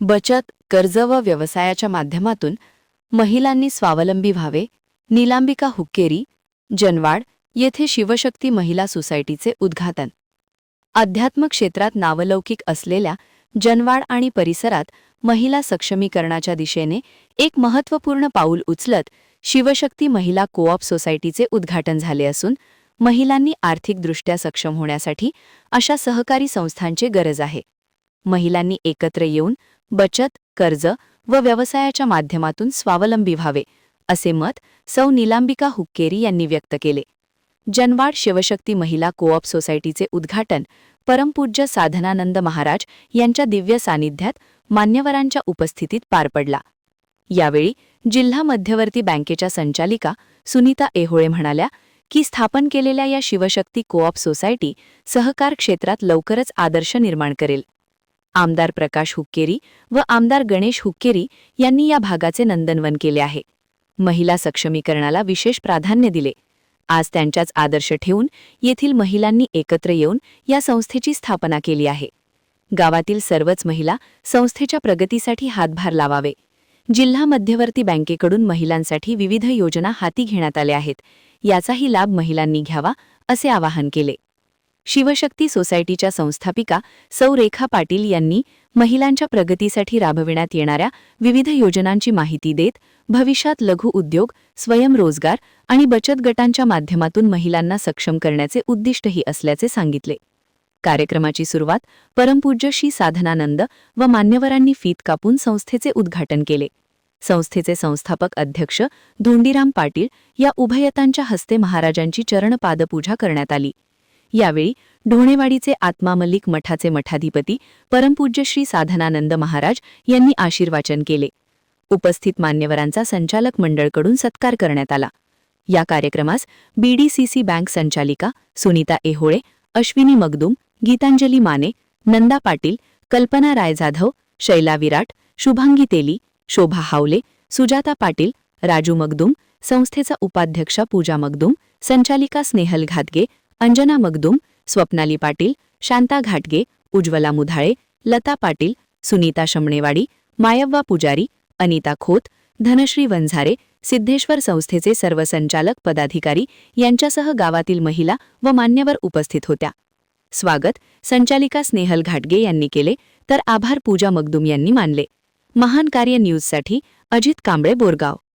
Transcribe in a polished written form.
बचत, कर्ज व व्यवसायाच्या माध्यमातून महिलांनी स्वावलंबी व्हावे. निलांबिका हुक्केरी, जनवाड येथे शिवशक्ती महिला सोसायटीचे उद्घाटन. अध्यात्म क्षेत्रात नावलौकिक असलेल्या जनवाड आणि परिसरात महिला सक्षमीकरणाच्या दिशेने एक महत्त्वपूर्ण पाऊल उचलत शिवशक्ती महिला कोऑप सोसायटीचे उद्घाटन झाले असून महिलांनी आर्थिकदृष्ट्या सक्षम होण्यासाठी अशा सहकारी संस्थांची गरज आहे. महिलांनी एकत्र येऊन बचत, कर्ज व व्यवसायाच्या माध्यमातून स्वावलंबी व्हावे, असे मत सौ निलांबिका हुक्केरी यांनी व्यक्त केले. जनवाड शिवशक्ती महिला कोऑप सोसायटीचे उद्घाटन परमपूज्य साधनानंद महाराज यांच्या दिव्य सानिध्यात मान्यवरांच्या उपस्थितीत पार पडला. यावेळी जिल्हा मध्यवर्ती बँकेच्या संचालिका सुनीता एहोळे म्हणाल्या की स्थापन केलेल्या या शिवशक्ती कोऑप सोसायटी सहकार क्षेत्रात लवकरच आदर्श निर्माण करेल. आमदार प्रकाश हुक्केरी व आमदार गणेश हुक्केरी यांनी या भागाचे नंदनवन केले आहे. महिला सक्षमीकरणाला विशेष प्राधान्य दिले. आज त्यांच्याच आदर्श ठेवून येथील महिलांनी एकत्र येऊन या संस्थेची स्थापना केली आहे. गावातील सर्वच महिला संस्थेच्या प्रगतीसाठी हातभार लावावे. जिल्हा मध्यवर्ती बँकेकडून महिलांसाठी विविध योजना हाती घेण्यात आल्या आहेत. याचाही लाभ महिलांनी घ्यावा, असे आवाहन केले. शिवशक्ती सोसायटीच्या संस्थापिका सौ रेखा पाटील यांनी महिलांच्या प्रगतीसाठी राबविण्यात येणाऱ्या विविध योजनांची माहिती देत भविष्यात लघु उद्योग, स्वयंरोजगार आणि बचत गटांच्या माध्यमातून महिलांना सक्षम करण्याचे उद्दिष्टही असल्याचे सांगितले. कार्यक्रमाची सुरुवात परमपूज्य श्री साधनानंद व मान्यवरांनी फीत कापून संस्थेचे उद्घाटन केले. संस्थेचे संस्थापक अध्यक्ष धोंडीराम पाटील या उभयतांच्या हस्ते महाराजांची चरणपादपूजा करण्यात आली. यावेळी ढोणेवाडीचे आत्मामल्लिक मठाचे मठाधिपती परमपूज्य श्री साधनानंद महाराज यांनी आशीर्वाचन केले. उपस्थित मान्यवरांचा संचालक मंडळकडून सत्कार करण्यात आला. या कार्यक्रमास बीडीसीसी बँक संचालिका सुनीता एहोळे, अश्विनी मगदुम, गीतांजली माने, नंदा पाटील, कल्पना राय जाधव, शैला विराट, शुभांगी तेली, शोभा हावले, सुजाता पाटील, राजू मगदुम, संस्थेचा उपाध्यक्षा पूजा मगदुम, संचालिका स्नेहल घाटगे, अंजना मगदुम, स्वप्नाली पाटील, शांता घाटगे, उज्ज्वला मुधाळे, लता पाटील, सुनीता शमणेवाडी, मायव्वा पुजारी, अनिता खोत, धनश्री वंझारे, सिद्धेश्वर संस्थेचे सर्व संचालक पदाधिकारी यांच्यासह गावातील महिला व मान्यवर उपस्थित होत्या. स्वागत संचालिका स्नेहल घाटगे यांनी केले, तर आभार पूजा मगदुम यांनी मानले. महान कार्य न्यूजसाठी अजित कांबळे, बोरगाव.